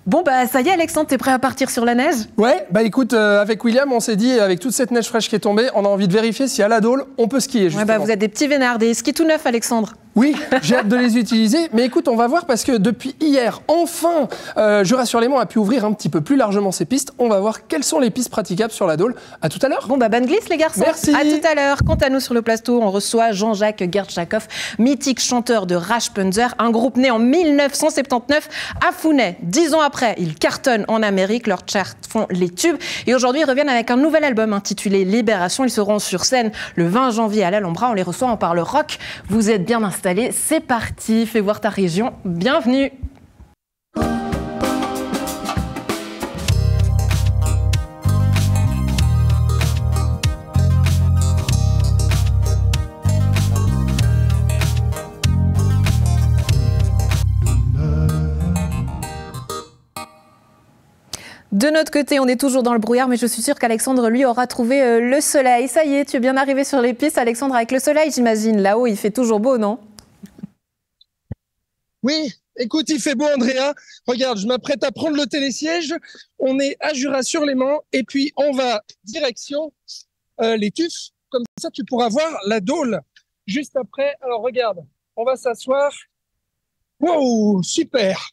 Bon bah ça y est Alexandre, t'es prêt à partir sur la neige? Ouais, bah écoute, avec William, on s'est dit, avec toute cette neige fraîche qui est tombée, on a envie de vérifier si à la Dôle, on peut skier justement. Ouais bah vous êtes des petits vénards, des skis tout neufs Alexandre. Oui, j'ai hâte de les utiliser, mais écoute, on va voir parce que depuis hier, enfin, Jura-sur-Léman a pu ouvrir un petit peu plus largement ses pistes. On va voir quelles sont les pistes praticables sur la Dôle. À tout à l'heure. Bon bah bonne glisse les garçons. Merci. À tout à l'heure. Quant à nous sur le plateau, on reçoit Jean-Jacques Gertchakov, mythique chanteur de Rajpanzer, un groupe né en 1979 à Founet. 10 ans après, ils cartonnent en Amérique, leurs charts font les tubes et aujourd'hui ils reviennent avec un nouvel album intitulé Libération. Ils seront sur scène le 20 janvier à l'Alhambra. On les reçoit, on parle rock. Vous êtes bien installés. C'est parti, fais voir ta région. Bienvenue. De notre côté, on est toujours dans le brouillard, mais je suis sûre qu'Alexandre, lui, aura trouvé le soleil. Ça y est, tu es bien arrivé sur les pistes, Alexandre, avec le soleil, j'imagine. Là-haut, il fait toujours beau, non? Oui, écoute, il fait beau, Andrea. Regarde, je m'apprête à prendre le télésiège. On est à Jura-sur-Léman et puis on va direction les Tuffes. Comme ça, tu pourras voir la Dôle juste après. Alors, regarde, on va s'asseoir. Wow, super.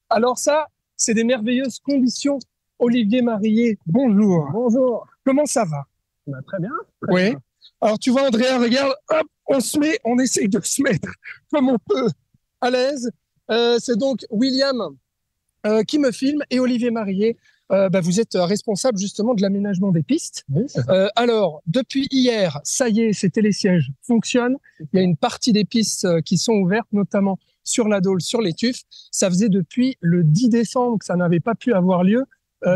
Alors ça, c'est des merveilleuses conditions. Olivier Marillet, bonjour. Bonjour. Comment ça va? Bah, très bien. Oui. Alors, tu vois, Andrea, regarde, hop, on essaye de se mettre comme on peut à l'aise. C'est donc William qui me filme et Olivier Marillet. Vous êtes responsable justement de l'aménagement des pistes. Oui, alors, depuis hier, ça y est, ces télésièges fonctionnent. Il y a une partie des pistes qui sont ouvertes, notamment sur la Dôle, sur les Tuffes. Ça faisait depuis le 10 décembre que ça n'avait pas pu avoir lieu.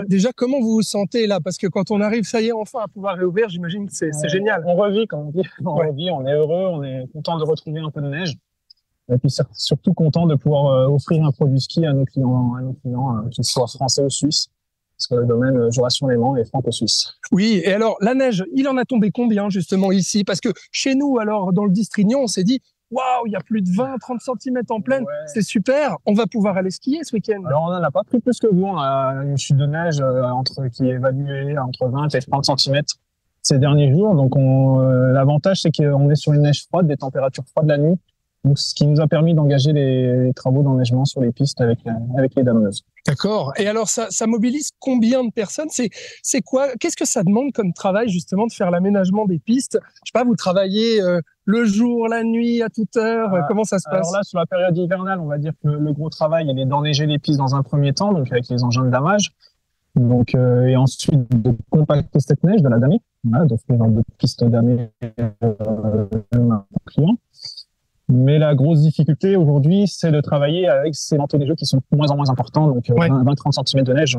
Déjà, comment vous vous sentez là? Parce que quand on arrive, ça y est, enfin à pouvoir réouvrir, j'imagine que c'est génial. On revit, comme on dit. On revit, on est heureux, on est content de retrouver un peu de neige. Et puis surtout content de pouvoir offrir un produit ski à nos clients qu'ils soient français ou suisses. Parce que le domaine Jura-sur-Léman est franco-suisse. Oui, et alors la neige, il en a tombé combien justement ici? Parce que chez nous, alors dans le Distrignon, on s'est dit waouh, il y a plus de 20-30 cm en pleine, c'est super, on va pouvoir aller skier ce week-end. Alors on n'en a pas pris plus que vous, on a une chute de neige qui est évaluée entre 20 et 30 cm ces derniers jours. Donc l'avantage, c'est qu'on est sur une neige froide, des températures froides la nuit. Donc, ce qui nous a permis d'engager les travaux d'enneigement sur les pistes avec les dameuses. D'accord. Et alors, ça mobilise combien de personnes? C'est quoi? Qu'est-ce que ça demande comme travail, justement, de faire l'aménagement des pistes? Je sais pas, vous travaillez le jour, la nuit, à toute heure? Comment ça se passe? Alors là, sur la période hivernale, on va dire que le gros travail, il est d'enneiger les pistes dans un premier temps, donc avec les engins de damage. Donc, et ensuite, de compacter cette neige, de la damer, d'offrir des pistes damées aux clients. Mais la grosse difficulté aujourd'hui, c'est de travailler avec ces manteaux neigeux qui sont de moins en moins importants. Donc, 20-30 cm de neige,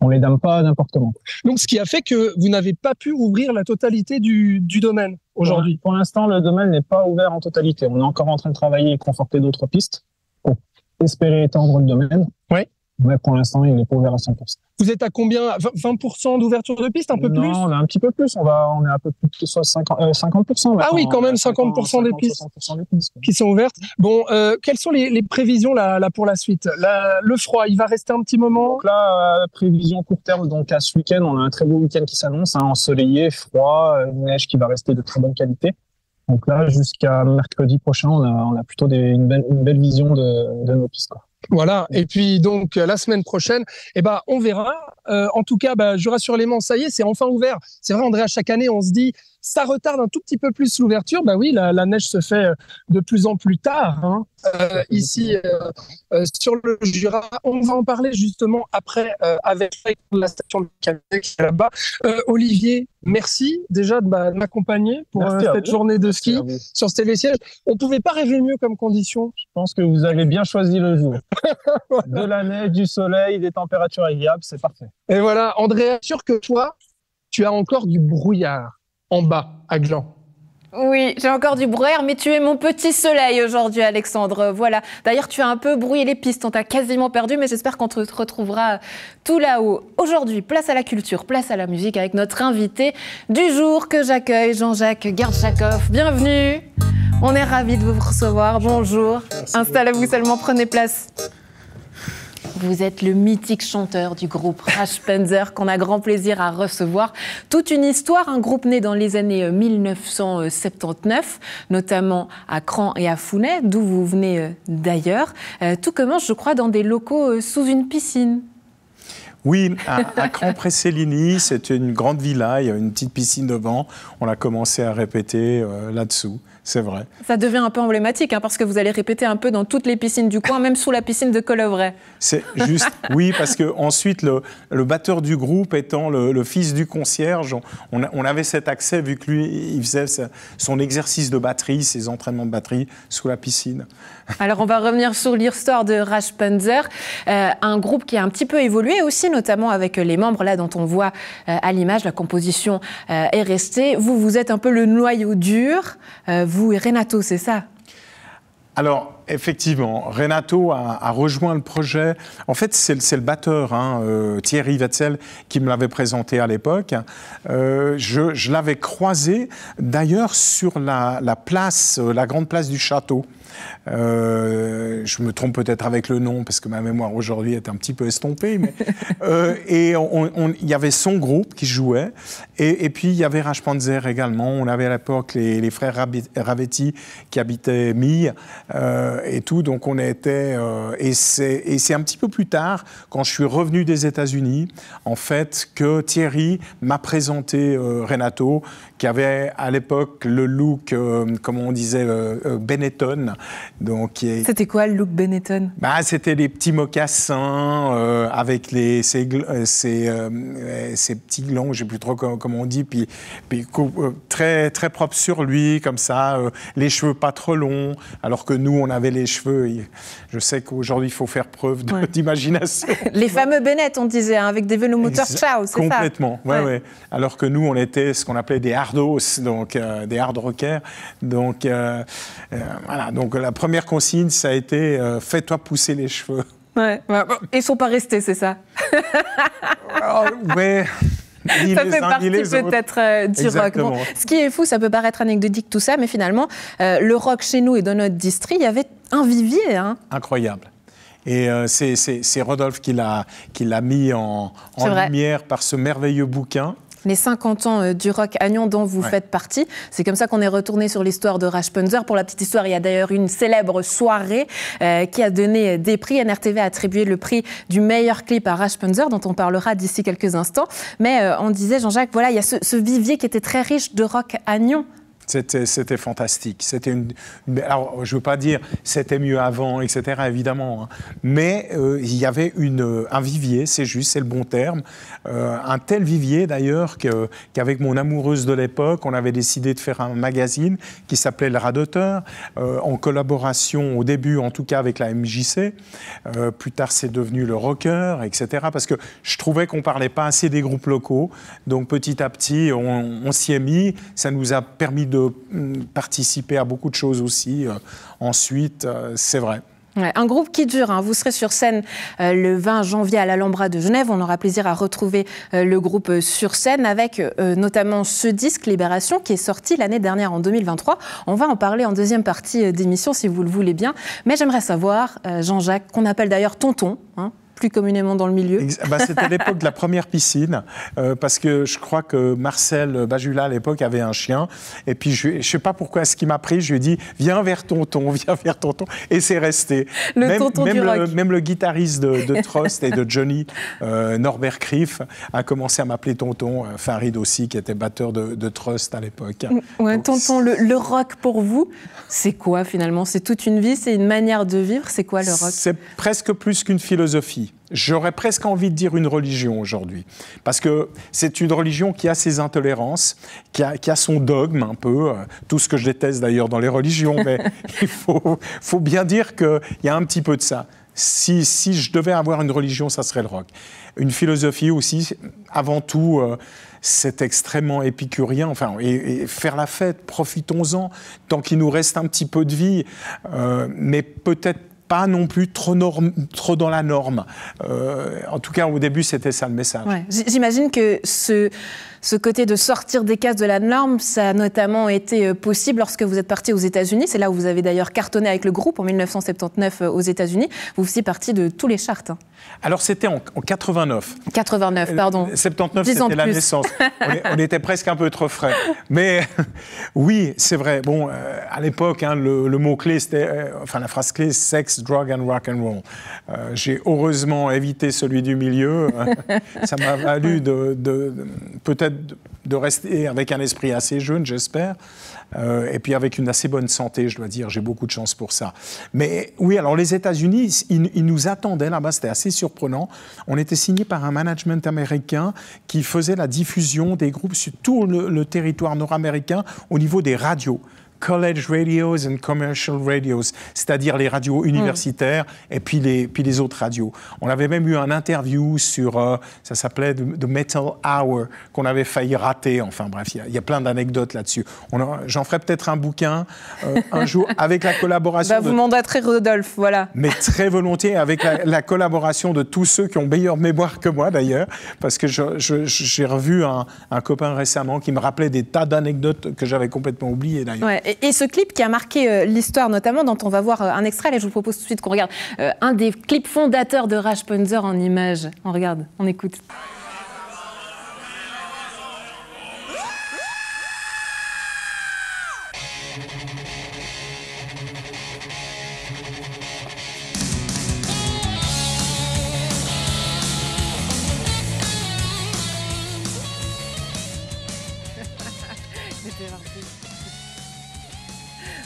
on les dame pas n'importe comment. Donc, ce qui a fait que vous n'avez pas pu ouvrir la totalité du domaine aujourd'hui. Pour l'instant, le domaine n'est pas ouvert en totalité. On est encore en train de travailler et conforter d'autres pistes pour espérer étendre le domaine. Oui. Mais pour l'instant, il n'est pas ouvert à 100%. Vous êtes à combien? 20% d'ouverture de piste, un peu plus? Non, on est un petit peu plus. On est à peu plus de 50%. Ah oui, quand même 50% des pistes qui sont ouvertes. Bon, quelles sont les prévisions là pour la suite? Le froid, il va rester un petit moment? Donc là, prévision court terme, donc à ce week-end, on a un très beau week-end qui s'annonce, ensoleillé, froid, une neige qui va rester de très bonne qualité. Donc là, jusqu'à mercredi prochain, on a plutôt une belle vision de nos pistes, quoi. Voilà. Et puis donc la semaine prochaine, on verra. En tout cas, Jura-sur-Léman, ça y est, c'est enfin ouvert. C'est vrai, Andrea, chaque année, on se dit ça retarde un tout petit peu plus l'ouverture. Bah oui, la neige se fait de plus en plus tard ici sur le Jura. On va en parler justement après avec la station de Calais qui est là-bas. Olivier, merci déjà de m'accompagner pour cette journée de ski sur ce télésiège. On pouvait pas rêver mieux comme condition. Je pense que vous avez bien choisi le jour. De la neige, du soleil, des températures agréables, c'est parfait. Et voilà, Andrea, sûr que toi, tu as encore du brouillard en bas, à Gland. Oui, j'ai encore du brouillard, mais tu es mon petit soleil aujourd'hui, Alexandre. Voilà. D'ailleurs, tu as un peu brouillé les pistes, on t'a quasiment perdu, mais j'espère qu'on te retrouvera tout là-haut. Aujourd'hui, place à la culture, place à la musique avec notre invité du jour que j'accueille, Jean-Jacques Gertchakov. Bienvenue. On est ravis de vous recevoir. Bonjour. Installez-vous seulement, prenez place. Vous êtes le mythique chanteur du groupe Rasppenzer qu'on a grand plaisir à recevoir. Toute une histoire, un groupe né dans les années 1979, notamment à Cran et à Founet, d'où vous venez d'ailleurs. Tout commence, je crois, dans des locaux sous une piscine. Oui, à Cran-Près-Céligny, c'était une grande villa, il y a une petite piscine devant. On a commencé à répéter là-dessous. C'est vrai. Ça devient un peu emblématique, hein, parce que vous allez répéter un peu dans toutes les piscines du coin, même sous la piscine de Colovray. C'est juste, oui, parce que ensuite le batteur du groupe étant le fils du concierge, on avait cet accès vu que lui, il faisait son exercice de batterie, ses entraînements de batterie sous la piscine. Alors on va revenir sur l'histoire de Rasppenzer, un groupe qui a un petit peu évolué aussi, notamment avec les membres là dont on voit à l'image, la composition est restée. Vous êtes un peu le noyau dur. Vous et Renato, c'est ça? Alors, effectivement, Renato a rejoint le projet. En fait, c'est le batteur, Thierry Wetzel, qui me l'avait présenté à l'époque. Je l'avais croisé, d'ailleurs, sur la grande place du château. Je me trompe peut-être avec le nom, parce que ma mémoire aujourd'hui est un petit peu estompée. Mais, et il y avait son groupe qui jouait, et puis il y avait Rasppenzer également. On avait à l'époque les frères Ravetti qui habitaient Mille, et tout. Donc on était... et c'est un petit peu plus tard, quand je suis revenu des États-Unis, en fait, que Thierry m'a présenté Renato, qui avait à l'époque le look, comme on disait, Benetton. C'était quoi le look Benetton? C'était des petits mocassins avec ces petits glands, je ne sais plus trop comment on dit, puis très, très propre sur lui, comme ça, les cheveux pas trop longs, alors que nous, on avait les cheveux. Je sais qu'aujourd'hui, il faut faire preuve d'imagination. Les fameux Bennett, on disait, hein, avec des velomouteurs ciao, c'est ça? Complètement, ouais. Alors que nous, on était ce qu'on appelait des hardos, donc des hard rockers. Donc, voilà. Donc, la première consigne, ça a été fais-toi pousser les cheveux. Ouais. Ils ne sont pas restés, c'est ça? Ouais. Ça fait partie peut-être du Exactement. rock. Bon, ce qui est fou, ça peut paraître anecdotique tout ça, mais finalement, le rock chez nous et dans notre district, il y avait un vivier. Hein. Incroyable. Et c'est Rodolphe qui l'a mis en lumière par ce merveilleux bouquin. Les 50 ans du rock Agnon dont vous faites partie. C'est comme ça qu'on est retourné sur l'histoire de Rasppenzer. Pour la petite histoire, il y a d'ailleurs une célèbre soirée qui a donné des prix. NRTV a attribué le prix du meilleur clip à Rasppenzer, dont on parlera d'ici quelques instants. Mais on disait, Jean-Jacques, voilà, il y a ce vivier qui était très riche de rock Agnon. C'était fantastique. Alors, je ne veux pas dire c'était mieux avant, etc., évidemment. Hein. Mais il y avait un vivier, c'est juste, c'est le bon terme. Un tel vivier, d'ailleurs, qu'avec mon amoureuse de l'époque, on avait décidé de faire un magazine qui s'appelait Le Radoteur, en collaboration, au début, en tout cas, avec la MJC. Plus tard, c'est devenu Le Rocker, etc. Parce que je trouvais qu'on ne parlait pas assez des groupes locaux. Donc, petit à petit, on s'y est mis. Ça nous a permis de participer à beaucoup de choses aussi. Ensuite, c'est vrai. Ouais, un groupe qui dure. Hein. Vous serez sur scène le 20 janvier à l'Alhambra de Genève. On aura plaisir à retrouver le groupe sur scène avec notamment ce disque Libération qui est sorti l'année dernière en 2023. On va en parler en deuxième partie d'émission si vous le voulez bien. Mais j'aimerais savoir, Jean-Jacques, qu'on appelle d'ailleurs Tonton, hein, plus communément dans le milieu. C'était l'époque de la première piscine, parce que je crois que Marcel Bajula, à l'époque, avait un chien. Et puis, je ne sais pas pourquoi, ce qui m'a pris, je lui ai dit « Viens vers tonton, viens vers tonton ». Et c'est resté. Même le guitariste de Trust et de Johnny, Norbert Krief, a commencé à m'appeler tonton. Farid aussi, qui était batteur de Trust à l'époque. Ouais, donc, tonton, le rock pour vous, c'est quoi finalement? C'est toute une vie, c'est une manière de vivre? C'est quoi le rock? C'est presque plus qu'une philosophie. J'aurais presque envie de dire une religion aujourd'hui, parce que c'est une religion qui a ses intolérances, qui a son dogme un peu, tout ce que je déteste d'ailleurs dans les religions, mais il faut bien dire qu'il y a un petit peu de ça. Si je devais avoir une religion, ça serait le rock. Une philosophie aussi, avant tout, c'est extrêmement épicurien, et faire la fête, profitons-en, tant qu'il nous reste un petit peu de vie, mais peut-être pas non plus trop dans la norme. En tout cas, au début, c'était ça le message. Ouais. J'imagine que Ce côté de sortir des cases de la norme, ça a notamment été possible lorsque vous êtes parti aux États-Unis. C'est là où vous avez d'ailleurs cartonné avec le groupe en 1979 aux États-Unis. Vous faisiez partie de tous les charts. Alors c'était en 89. 89, pardon. 79, c'était la naissance. On était presque un peu trop frais. Mais oui, c'est vrai. Bon, à l'époque, hein, le mot-clé, c'était, la phrase clé, sex, drug and rock and roll. J'ai heureusement évité celui du milieu. Ça m'a valu peut-être de rester avec un esprit assez jeune, j'espère. Et puis avec une assez bonne santé, je dois dire, j'ai beaucoup de chance pour ça. Mais oui, alors les États-Unis, ils nous attendaient là-bas, c'était assez surprenant. On était signé par un management américain qui faisait la diffusion des groupes sur tout le territoire nord-américain au niveau des radios. College radios and commercial radios, c'est-à-dire les radios universitaires et puis les autres radios. On avait même eu un interview sur, ça s'appelait The Metal Hour, qu'on avait failli rater. Enfin bref, il y a plein d'anecdotes là-dessus. J'en ferai peut-être un bouquin un jour avec la collaboration. Vous mandaterez Rodolphe, voilà. Mais très volontiers, avec la collaboration de tous ceux qui ont meilleure mémoire que moi d'ailleurs, parce que j'ai revu un copain récemment qui me rappelait des tas d'anecdotes que j'avais complètement oubliées d'ailleurs. Ouais. Et ce clip qui a marqué l'histoire notamment, dont on va voir un extrait, et je vous propose tout de suite qu'on regarde un des clips fondateurs de Rapunzel en images. On regarde, on écoute.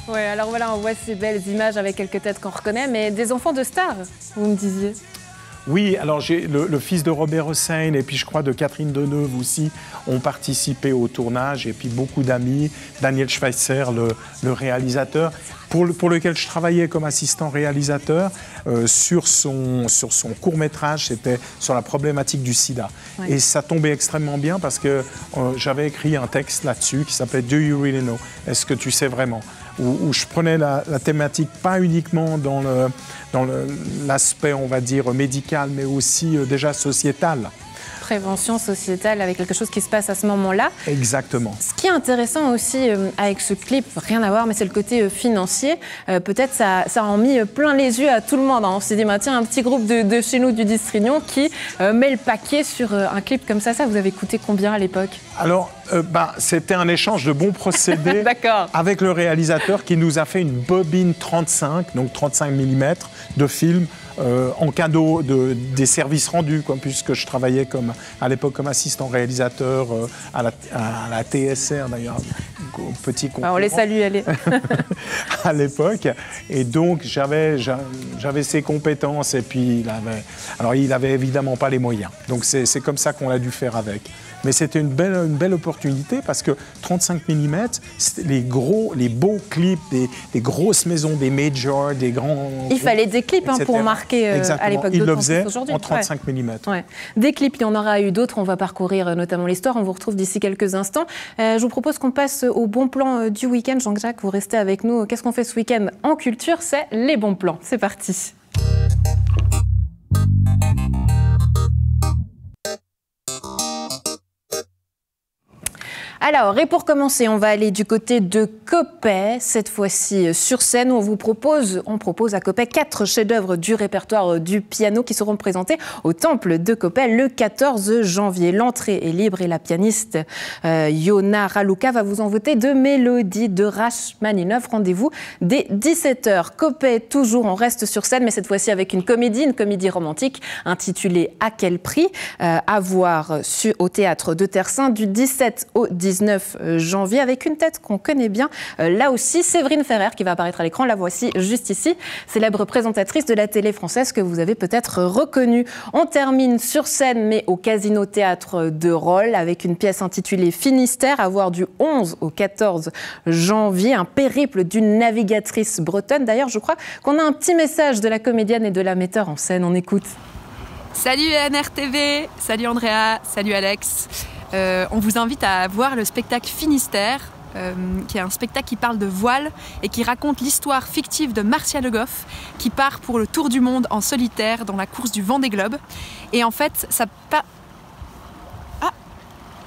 Ouais, alors voilà, on voit ces belles images avec quelques têtes qu'on reconnaît, mais des enfants de stars, vous me disiez. Oui, alors j'ai le fils de Robert Hossein et puis je crois de Catherine Deneuve aussi ont participé au tournage et puis beaucoup d'amis, Daniel Schweitzer, le réalisateur, pour lequel je travaillais comme assistant réalisateur sur son court-métrage, c'était sur la problématique du sida. Ouais. Et ça tombait extrêmement bien parce que j'avais écrit un texte là-dessus qui s'appelait « Do you really know ?» Est-ce que tu sais vraiment ? Où je prenais la thématique pas uniquement dans l'aspect, on va dire, médical, mais aussi déjà sociétal. Prévention sociétale avec quelque chose qui se passe à ce moment-là. Exactement. Ce qui est intéressant aussi avec ce clip, rien à voir, mais c'est le côté financier. Peut-être ça a mis plein les yeux à tout le monde. Hein. On s'est dit, tiens, un petit groupe de chez nous du Distrignon qui met le paquet sur un clip comme ça. Ça vous avez coûté combien à l'époque ? Alors, c'était un échange de bons procédés avec le réalisateur qui nous a fait une bobine 35, donc 35 mm de film en cadeau des services rendus, puisque je travaillais à l'époque comme assistant réalisateur à la TSR d'ailleurs, petit concurrent. On les salue, allez. À l'époque, et donc j'avais ses compétences et puis il avait évidemment pas les moyens, donc c'est comme ça qu'on a dû faire avec. Mais c'était une belle opportunité parce que 35 mm, les beaux clips, des grosses maisons, des majors, des grands... Il fallait des clips pour marquer à l'époque. Ils le faisaient en 35 mm. Ouais. Des clips, il y en aura eu d'autres. On va parcourir notamment l'histoire. On vous retrouve d'ici quelques instants. Je vous propose qu'on passe au bon plan du week-end. Jean-Jacques, vous restez avec nous. Qu'est-ce qu'on fait ce week-end en culture ? C'est les bons plans. C'est parti. Alors, et pour commencer, on va aller du côté de Coppet, cette fois-ci sur scène, où on propose à Coppet 4 chefs-d'œuvre du répertoire du piano qui seront présentés au Temple de Coppet le 14 janvier. L'entrée est libre et la pianiste Yona Raluca va vous envoûter de mélodies de Rachmaninov. Rendez-vous dès 17h. Coppet, toujours, on reste sur scène, mais cette fois-ci avec une comédie romantique intitulée « À quel prix ?» à voir au Théâtre de Terre-Saint du 17 au 19 janvier, avec une tête qu'on connaît bien. Là aussi, Séverine Ferrer qui va apparaître à l'écran. La voici juste ici, célèbre présentatrice de la télé française que vous avez peut-être reconnue. On termine sur scène, mais au Casino Théâtre de Rolles, avec une pièce intitulée Finistère, à voir du 11 au 14 janvier. Un périple d'une navigatrice bretonne. D'ailleurs, je crois qu'on a un petit message de la comédienne et de la metteur en scène. On écoute. Salut NRTV, salut Andrea, salut Alex. On vous invite à voir le spectacle Finistère, qui est un spectacle qui parle de voile et qui raconte l'histoire fictive de Marcia Le Goff, qui part pour le tour du monde en solitaire dans la course du Vendée Globe. Et en fait,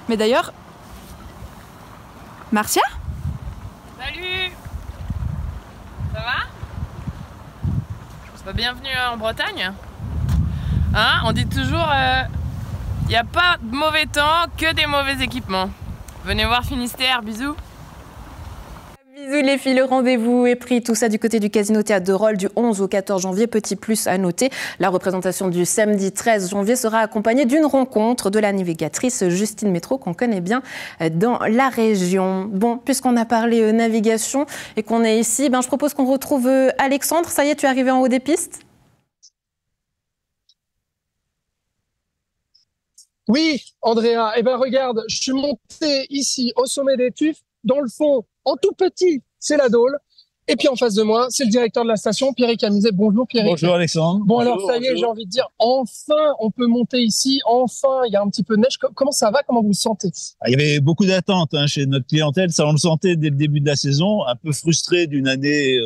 Mais d'ailleurs... Marcia? Salut! Ça va? Bienvenue en Bretagne. Hein? On dit toujours, il n'y a pas de mauvais temps, que des mauvais équipements. Venez voir Finistère, bisous. Bisous les filles, le rendez-vous est pris, tout ça du côté du Casino Théâtre de Rolle du 11 au 14 janvier. Petit plus à noter, la représentation du samedi 13 janvier sera accompagnée d'une rencontre de la navigatrice Justine Métro qu'on connaît bien dans la région. Bon, puisqu'on a parlé navigation et qu'on est ici, je propose qu'on retrouve Alexandre. Ça y est, tu es arrivé en haut des pistes? Oui, Andrea, regarde, je suis monté ici au sommet des Tuffes, dans le fond, en tout petit, c'est la Dôle. Et puis en face de moi, c'est le directeur de la station, Pierrick Camizet. Bonjour Pierrick. Bonjour Alexandre. Bon Bonjour, alors ça y est, j'ai envie de dire, enfin on peut monter ici, enfin il y a un petit peu de neige. Comment ça va? Comment vous le sentez? Il y avait beaucoup d'attentes chez notre clientèle, ça on le sentait dès le début de la saison, un peu frustré d'une année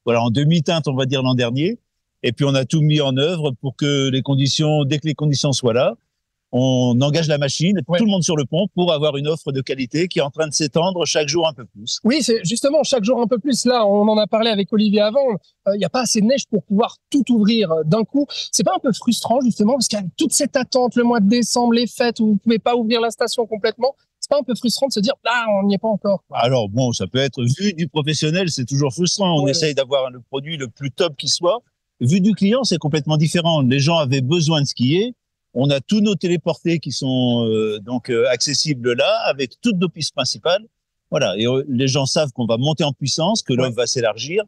en demi-teinte on va dire l'an dernier. Et puis on a tout mis en œuvre pour que dès que les conditions soient là, on engage la machine, tout le monde sur le pont pour avoir une offre de qualité qui est en train de s'étendre chaque jour un peu plus. Oui, c'est justement chaque jour un peu plus. Là, on en a parlé avec Olivier avant. Il n'y a pas assez de neige pour pouvoir tout ouvrir d'un coup. C'est pas un peu frustrant justement parce qu'il y a toute cette attente, le mois de décembre, les fêtes où vous pouvez pas ouvrir la station complètement. C'est pas un peu frustrant de se dire là, on n'y est pas encore? Alors bon, ça peut être vu du professionnel, c'est toujours frustrant. On essaye d'avoir le produit le plus top qui soit. Vu du client, c'est complètement différent. Les gens avaient besoin de skier. On a tous nos téléportés qui sont accessibles là, avec toutes nos pistes principales. Voilà, et les gens savent qu'on va monter en puissance, que l'offre va s'élargir.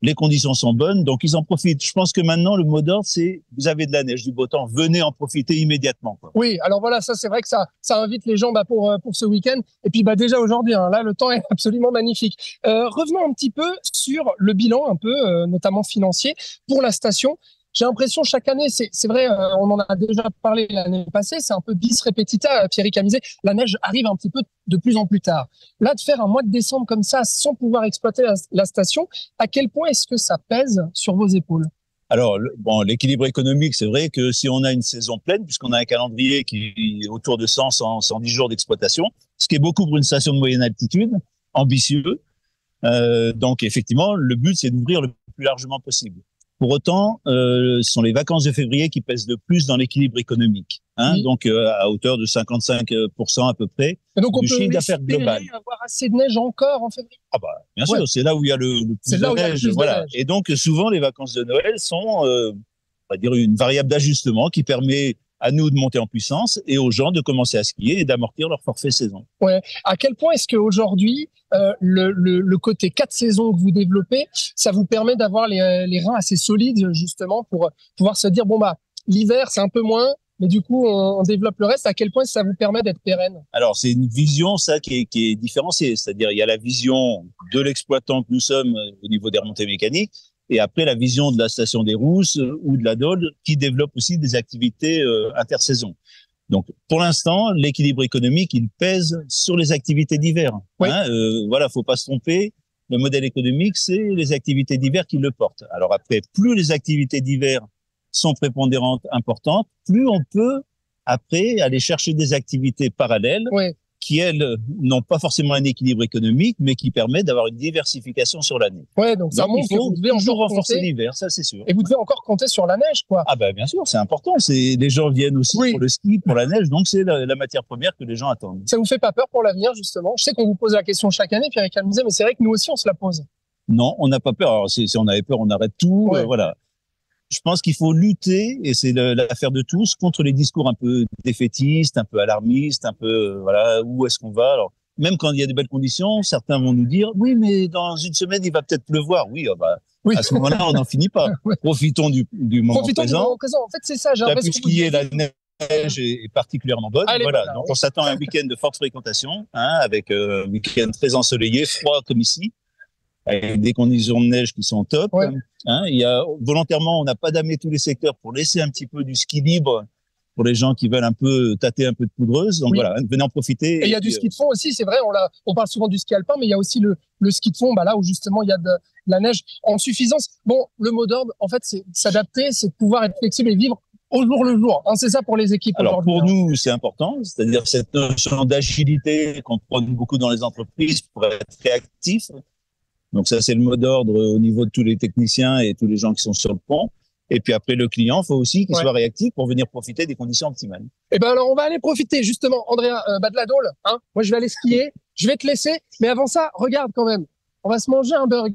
Les conditions sont bonnes, donc ils en profitent. Je pense que maintenant, le mot d'ordre, c'est vous avez de la neige, du beau temps, venez en profiter immédiatement, quoi. Oui, alors voilà, ça c'est vrai que ça invite les gens pour ce week-end. Et puis déjà aujourd'hui, là, le temps est absolument magnifique. Revenons un petit peu sur le bilan, un peu, notamment financier, pour la station. J'ai l'impression chaque année, c'est vrai, on en a déjà parlé l'année passée, c'est un peu bis repetita, Pierrick Camizet. La neige arrive un petit peu de plus en plus tard. Là, de faire un mois de décembre comme ça, sans pouvoir exploiter la station, à quel point est-ce que ça pèse sur vos épaules? Alors, l'équilibre économique, c'est vrai que si on a une saison pleine, puisqu'on a un calendrier qui est autour de 110 jours d'exploitation, ce qui est beaucoup pour une station de moyenne altitude, ambitieux. Donc, effectivement, le but, c'est d'ouvrir le plus largement possible. Pour autant, ce sont les vacances de février qui pèsent le plus dans l'équilibre économique, oui. Donc à hauteur de 55% à peu près du chiffre d'affaires global. Avoir assez de neige encore en février? Ah bah bien sûr, c'est là où il y a le plus de neige, voilà. Et donc souvent les vacances de Noël sont, on va dire, une variable d'ajustement qui permet à nous de monter en puissance et aux gens de commencer à skier et d'amortir leur forfait saison. Ouais. À quel point est-ce qu'aujourd'hui, le côté 4 saisons que vous développez, ça vous permet d'avoir les reins assez solides justement pour pouvoir se dire, l'hiver c'est un peu moins, mais du coup on développe le reste. À quel point ça vous permet d'être pérenne? Alors c'est une vision qui est différenciée, c'est-à-dire il y a la vision de l'exploitant que nous sommes au niveau des remontées mécaniques, et après la vision de la station des Rousses ou de la Dôle qui développe aussi des activités intersaison. Donc pour l'instant, l'équilibre économique, il pèse sur les activités d'hiver. Oui. Faut pas se tromper. Le modèle économique, c'est les activités d'hiver qui le portent. Alors après, plus les activités d'hiver sont prépondérantes, importantes, plus on peut après aller chercher des activités parallèles. Oui. Qui, elles, n'ont pas forcément un équilibre économique, mais qui permet d'avoir une diversification sur l'année. Ouais, donc ça montre que vous devez toujours renforcer l'hiver, ça c'est sûr. Et vous devez encore compter sur la neige, quoi. Ah bien sûr, c'est important. Les gens viennent aussi pour le ski, pour la neige, donc c'est la matière première que les gens attendent. Ça vous fait pas peur pour l'avenir, justement? Je sais qu'on vous pose la question chaque année, Pierrick Camizet, mais c'est vrai que nous aussi, on se la pose. Non, on n'a pas peur. Alors, si on avait peur, on arrête tout. Voilà. Je pense qu'il faut lutter, et c'est l'affaire de tous, contre les discours un peu défaitistes, un peu alarmistes, un peu, où est-ce qu'on va? Alors, même quand il y a des belles conditions, certains vont nous dire, oui, mais dans une semaine, il va peut-être pleuvoir. Oui. À ce moment-là, on n'en finit pas. Profitons du moment présent. Du moment présent. En fait, c'est ça. J'ai l'impression que la neige est particulièrement bonne. Donc, on s'attend à un week-end de forte fréquentation, avec un week-end très ensoleillé, froid comme ici, avec des conditions de neige qui sont top. Volontairement, on n'a pas damé tous les secteurs pour laisser un petit peu du ski libre pour les gens qui veulent un peu tâter un peu de poudreuse. Donc venez en profiter. Et il y a du ski de fond aussi, c'est vrai, on parle souvent du ski alpin, mais il y a aussi le ski de fond, là où justement il y a de la neige en suffisance. Bon, le mot d'ordre, en fait, c'est s'adapter, c'est de pouvoir être flexible et vivre au jour le jour, hein, c'est ça pour les équipes. Alors pour nous, c'est important, c'est-à-dire cette notion d'agilité qu'on prône beaucoup dans les entreprises pour être réactif. Donc ça, c'est le mot d'ordre au niveau de tous les techniciens et tous les gens qui sont sur le pont. Et puis après, le client, il faut aussi qu'il soit réactif pour venir profiter des conditions optimales. Eh ben alors, on va aller profiter justement, Andrea, de la Dôle. Hein. Moi, je vais aller skier, je vais te laisser. Mais avant ça, regarde quand même, on va se manger un burger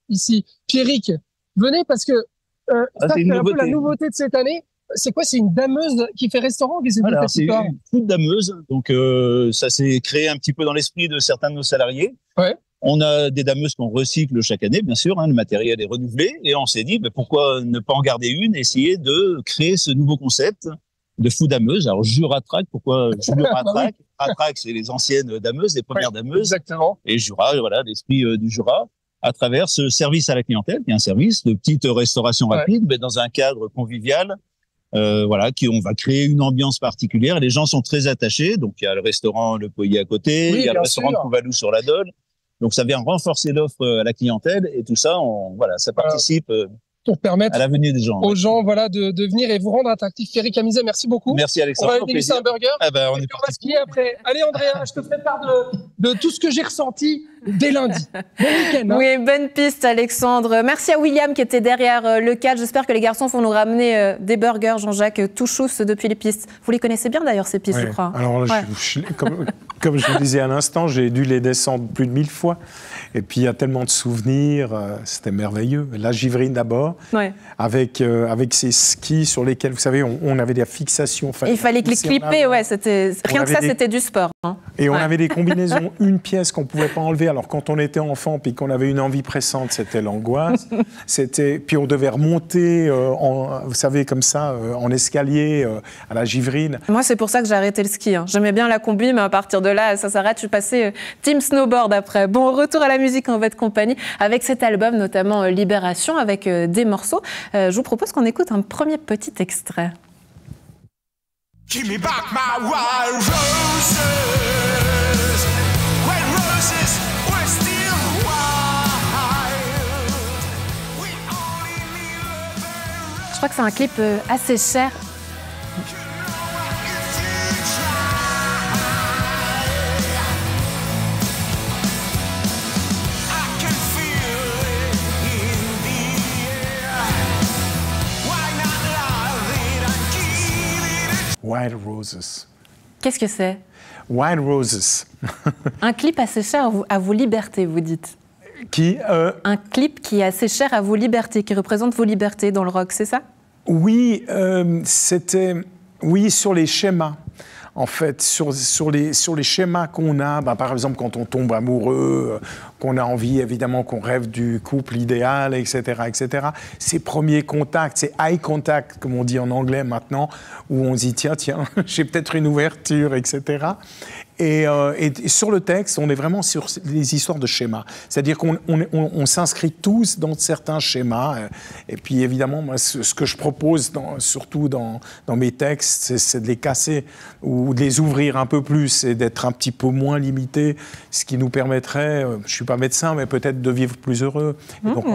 ici. Pierrick, venez parce que ça, c'est un peu la nouveauté de cette année. C'est quoi? C'est une dameuse qui fait restaurant? Voilà, c'est une food dameuse. Donc, ça s'est créé un petit peu dans l'esprit de certains de nos salariés. Ouais. On a des dameuses qu'on recycle chaque année, bien sûr, hein, le matériel est renouvelé, et on s'est dit, pourquoi ne pas en garder une, essayer de créer ce nouveau concept de food dameuse. Alors, Jura Track, pourquoi Jura Track? Track, c'est les anciennes dameuses, les premières dameuses. Exactement. Et Jura, voilà, l'esprit du Jura, à travers ce service à la clientèle, qui est un service de petite restauration rapide, mais dans un cadre convivial. Voilà, on va créer une ambiance particulière. Les gens sont très attachés. Donc, il y a le restaurant Le Poyer à côté, il y a le restaurant de Pouvalou sur la Dôle. Donc, ça vient renforcer l'offre à la clientèle et tout ça, ça participe pour permettre à la venue des gens. Aux gens, voilà, de venir et vous rendre attractif. Pierrick Camizet, merci beaucoup. Merci On Alexandre. va aller déguster un burger. Ah ben, on va skier après. Allez Andrea, je te fais part de tout ce que j'ai ressenti dès lundi. Bon week-end. Hein. Oui, bonne piste Alexandre. Merci à William qui était derrière le cadre. J'espère que les garçons vont nous ramener des burgers, Jean-Jacques, tout chousse depuis les pistes. Vous les connaissez bien d'ailleurs ces pistes, je crois. Alors, comme je vous disais à l'instant, j'ai dû les descendre plus de 1000 fois. Et puis, il y a tellement de souvenirs, c'était merveilleux. La Givrine d'abord, avec ces skis sur lesquels, vous savez, on avait des fixations. Il fallait les clipper, rien que ça, c'était du sport. Hein. Et on avait des combinaisons, une pièce qu'on ne pouvait pas enlever. Alors, quand on était enfant, puis qu'on avait une envie pressante, c'était l'angoisse. Puis on devait remonter, vous savez, comme ça, en escalier, à la Givrine. Moi, c'est pour ça que j'ai arrêté le ski. Hein. J'aimais bien la combi, mais à partir de là, ça s'arrête. Je suis passée team snowboard après. Bon, retour à la musique en votre compagnie, avec cet album, notamment Libération, avec des morceaux. Je vous propose qu'on écoute un premier petit extrait. Give me back my wild roses, when roses were still wild. Je crois que c'est un clip assez cher. Wild Roses. Qu'est-ce que c'est? Wild Roses. Un clip assez cher à vos libertés, vous dites. Un clip qui est assez cher à vos libertés, qui représente vos libertés dans le rock, c'est ça? Oui, oui, sur les schémas. En fait, sur les schémas qu'on a, par exemple, quand on tombe amoureux, qu'on a envie, évidemment, qu'on rêve du couple idéal, etc., etc. Ces premiers contacts, ces eye contact, comme on dit en anglais maintenant, où on se dit, tiens, j'ai peut-être une ouverture, etc. Et sur le texte, on est vraiment sur les histoires de schémas. C'est-à-dire qu'on s'inscrit tous dans certains schémas. Et puis, évidemment, moi, ce que je propose, surtout dans mes textes, c'est de les casser ou de les ouvrir un peu plus et d'être un petit peu moins limité, ce qui nous permettrait, je ne suis pas médecin, mais peut-être de vivre plus heureux. Donc,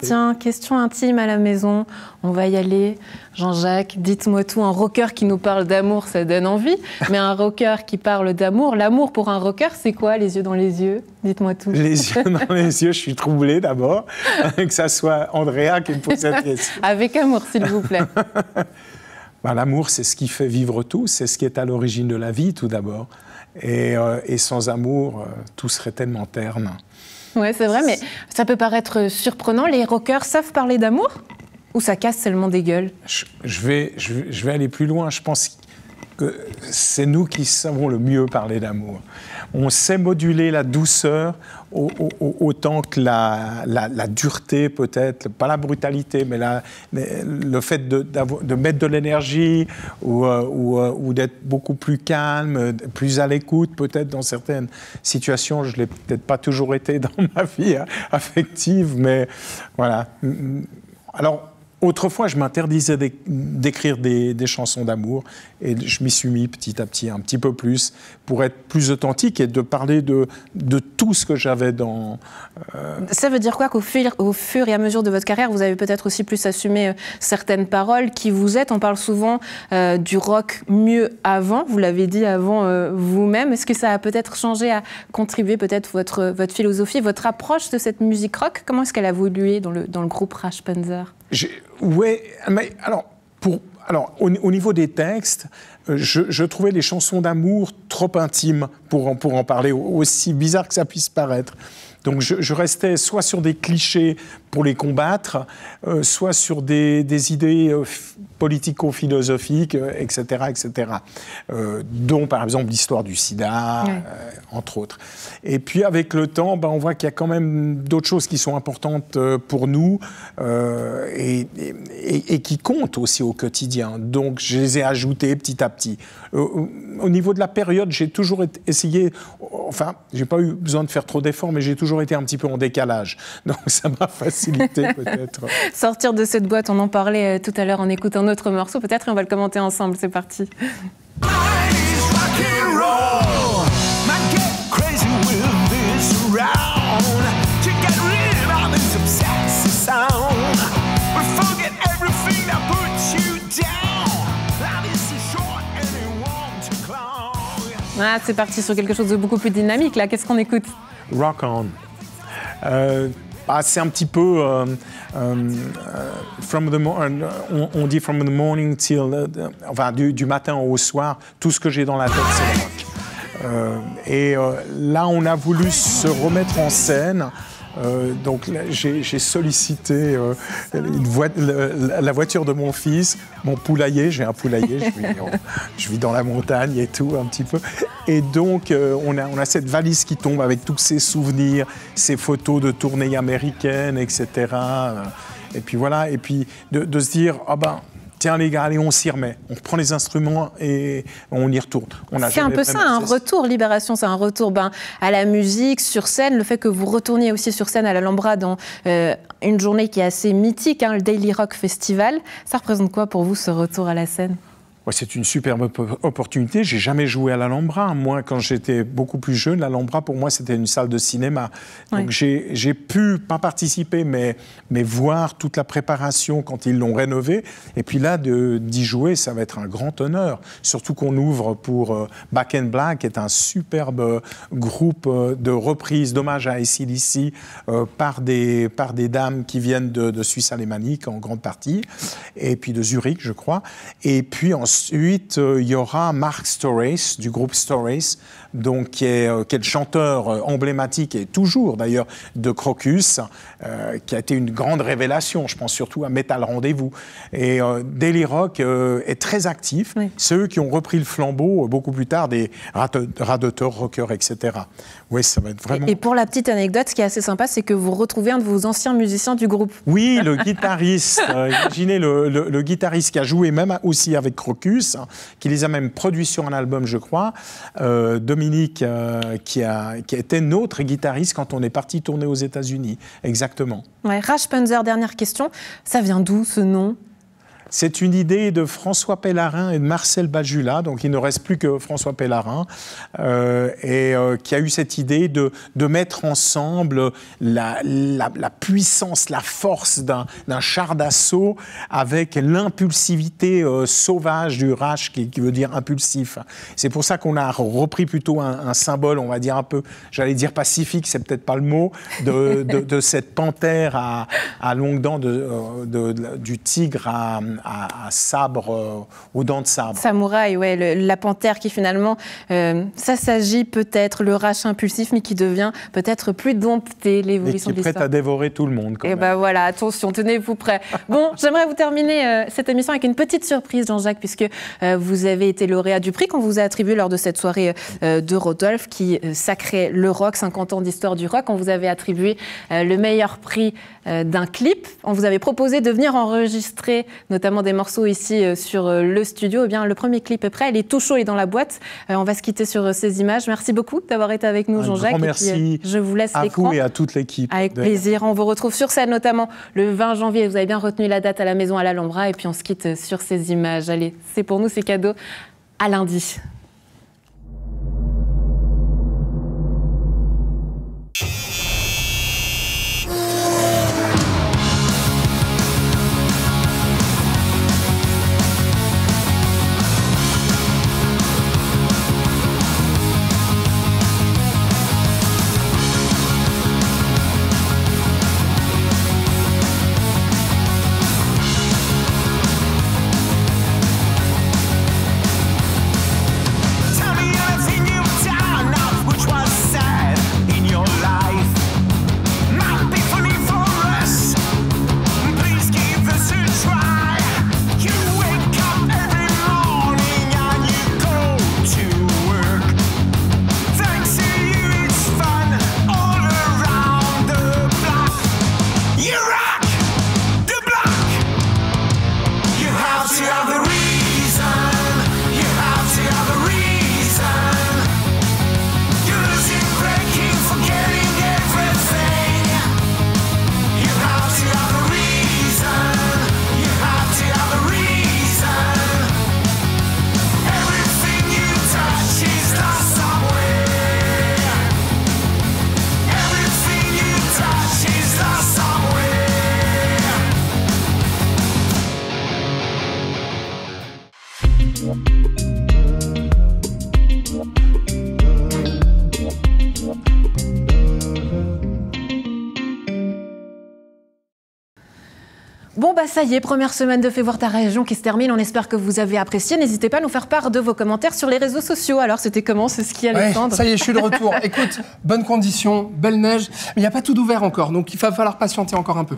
tiens, question intime à la maison. On va y aller. Jean-Jacques, dites-moi tout. Un rocker qui nous parle d'amour, ça donne envie. Mais un rocker qui parle d'amour, l'amour pour un rocker, c'est quoi, les yeux dans les yeux? Dites-moi tout. Les yeux dans les yeux, je suis troublé d'abord. Que ça soit Andrea qui me pose cette question. Avec amour, s'il vous plaît. L'amour, c'est ce qui fait vivre tout. C'est ce qui est à l'origine de la vie, tout d'abord. Et sans amour, tout serait tellement terne. Oui, c'est vrai, mais ça peut paraître surprenant. Les rockers savent parler d'amour? Ou ça casse seulement des gueules? Je vais aller plus loin. Je pense que c'est nous qui savons le mieux parler d'amour. On sait moduler la douceur autant que la dureté, peut-être, pas la brutalité, mais le fait de mettre de l'énergie ou d'être beaucoup plus calme, plus à l'écoute, peut-être dans certaines situations. Je ne l'ai peut-être pas toujours été dans ma vie affective, mais voilà. Alors, Autrefois, je m'interdisais d'écrire des chansons d'amour et je m'y suis mis petit à petit, un petit peu plus, pour être plus authentique et de parler de tout ce que j'avais dans... Ça veut dire quoi qu'au fur et à mesure de votre carrière, vous avez peut-être aussi plus assumé certaines paroles qui vous êtes. On parle souvent du rock mieux avant, vous l'avez dit avant vous-même. Est-ce que ça a peut-être changé, à contribuer peut-être votre philosophie, votre approche de cette musique rock? Comment est-ce qu'elle a évolué dans le groupe Rashpanzer? Oui, mais alors, au niveau des textes, je trouvais les chansons d'amour trop intimes pour en parler, aussi bizarre que ça puisse paraître. Donc je restais soit sur des clichés pour les combattre, soit sur des idées politico-philosophiques, etc., etc. Dont par exemple l'histoire du sida, entre autres. Et puis avec le temps, on voit qu'il y a quand même d'autres choses qui sont importantes pour nous et qui comptent aussi au quotidien. Donc je les ai ajoutées petit à petit. Au niveau de la période, j'ai toujours essayé, enfin, j'ai pas eu besoin de faire trop d'efforts, mais j'ai toujours été un petit peu en décalage. Donc ça m'a facilité peut-être. Sortir de cette boîte, on en parlait tout à l'heure en écoutant un autre morceau, peut-être, et on va le commenter ensemble. C'est parti. Ah, c'est parti sur quelque chose de beaucoup plus dynamique, là. Qu'est-ce qu'on écoute? Rock On. C'est un petit peu on dit from the morning till enfin du matin au soir, tout ce que j'ai dans la tête c'est le rock. Là on a voulu se remettre en scène. Donc j'ai sollicité la voiture de mon fils, mon poulailler, j'ai un poulailler, je vis dans la montagne et tout un petit peu. Et donc on a cette valise qui tombe avec tous ces souvenirs, ces photos de tournées américaines, etc. Et puis voilà, et puis de se dire, tiens les gars, allez, on s'y remet. On reprend les instruments et on y retourne. C'est un peu ça, un retour, Libération, c'est un retour à la musique, sur scène. Le fait que vous retourniez aussi sur scène à l'Alhambra dans une journée qui est assez mythique, le Daily Rock Festival. Ça représente quoi pour vous, ce retour à la scène? C'est une superbe opportunité. J'ai jamais joué à l'Alhambra. Moi, quand j'étais beaucoup plus jeune, l'Alhambra, pour moi, c'était une salle de cinéma. Donc, j'ai pu, pas participer, mais voir toute la préparation quand ils l'ont rénové. Et puis là, d'y jouer, ça va être un grand honneur. Surtout qu'on ouvre pour Back in Black, qui est un superbe groupe de reprises, d'hommage à AC/DC, par des dames qui viennent de Suisse alémanique, en grande partie, et puis de Zurich, je crois. Et puis ensuite, il y aura Mark Storace, du groupe Storace, donc, qui est le chanteur emblématique, et toujours d'ailleurs, de Crocus, qui a été une grande révélation, je pense surtout à Metal Rendez-vous. Et Daily Rock est très actif. Oui. C'est eux qui ont repris le flambeau beaucoup plus tard, des radoteurs, rockers, etc. Oui, ça va être vraiment... Et pour la petite anecdote, ce qui est assez sympa, c'est que vous retrouvez un de vos anciens musiciens du groupe. Oui, le guitariste. Imaginez le guitariste qui a joué même aussi avec Crocus, qui les a même produits sur un album, je crois, Dominique, qui a été notre guitariste quand on est parti tourner aux États-Unis. Exactement. Ouais, Rashpanzer, dernière question. Ça vient d'où ce nom ? C'est une idée de François Pellarin et de Marcel Bajula, donc il ne reste plus que François Pellarin, qui a eu cette idée de mettre ensemble la puissance, la force d'un char d'assaut avec l'impulsivité sauvage du Rash, qui veut dire impulsif. C'est pour ça qu'on a repris plutôt un symbole, on va dire un peu, j'allais dire pacifique, c'est peut-être pas le mot, de cette panthère à longues dents, du tigre à sabre, aux dents de sabre. Samouraï, ouais, la panthère qui finalement, ça s'agit peut-être le Rash impulsif, mais qui devient peut-être plus dompté, l'évolution de l'histoire. Et qui est prête à dévorer tout le monde. Et voilà, attention, tenez-vous prêts. Bon, j'aimerais vous terminer cette émission avec une petite surprise, Jean-Jacques, puisque vous avez été lauréat du prix qu'on vous a attribué lors de cette soirée de Rodolphe, qui sacrait le rock, 50 ans d'histoire du rock. On vous avait attribué le meilleur prix d'un clip. On vous avait proposé de venir enregistrer, notamment notamment des morceaux ici sur le studio. Eh bien, le premier clip est prêt, il est tout chaud et dans la boîte. On va se quitter sur ces images. Merci beaucoup d'avoir été avec nous, Jean-Jacques. Merci je vous laisse à l'écran. vous et à toute l'équipe. Avec plaisir. On vous retrouve sur scène, notamment le 20 janvier. Vous avez bien retenu la date à la Maison à l'Alhambra. Et puis on se quitte sur ces images. Allez, c'est pour nous, c'est cadeau. À lundi. Bon, bah ça y est, première semaine de Fais voir ta région qui se termine. On espère que vous avez apprécié. N'hésitez pas à nous faire part de vos commentaires sur les réseaux sociaux. Alors, c'était comment ce ski, Alexandre? Ça y est, je suis de retour. Écoute, bonnes conditions, belle neige, mais il n'y a pas tout d'ouvert encore, donc il va falloir patienter encore un peu.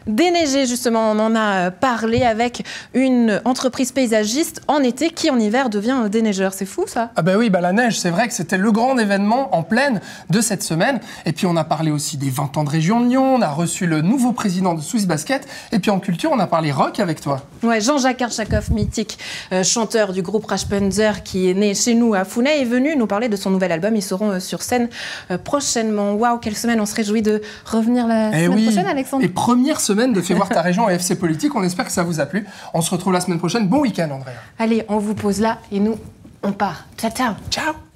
Déneiger, justement, on en a parlé avec une entreprise paysagiste en été qui, en hiver, devient déneigeur. C'est fou, ça? Ah bah oui, bah la neige, c'est vrai que c'était le grand événement en pleine de cette semaine. Et puis, on a parlé aussi des 20 ans de Région de Lyon, on a reçu le nouveau président de Swiss Basket, et puis en culture, on a parlé rock avec toi. Ouais, Jean-Jacques Gartchakov, mythique chanteur du groupe Rasppenzer qui est né chez nous à Founet, est venu nous parler de son nouvel album. Ils seront sur scène prochainement. Waouh, quelle semaine! On se réjouit de revenir la semaine prochaine, Alexandre. Et première semaine de Fais voir ta région à FC Politique. On espère que ça vous a plu. On se retrouve la semaine prochaine. Bon week-end, Andrea. Allez, on vous pose là et nous, on part. Ciao, ciao. Ciao.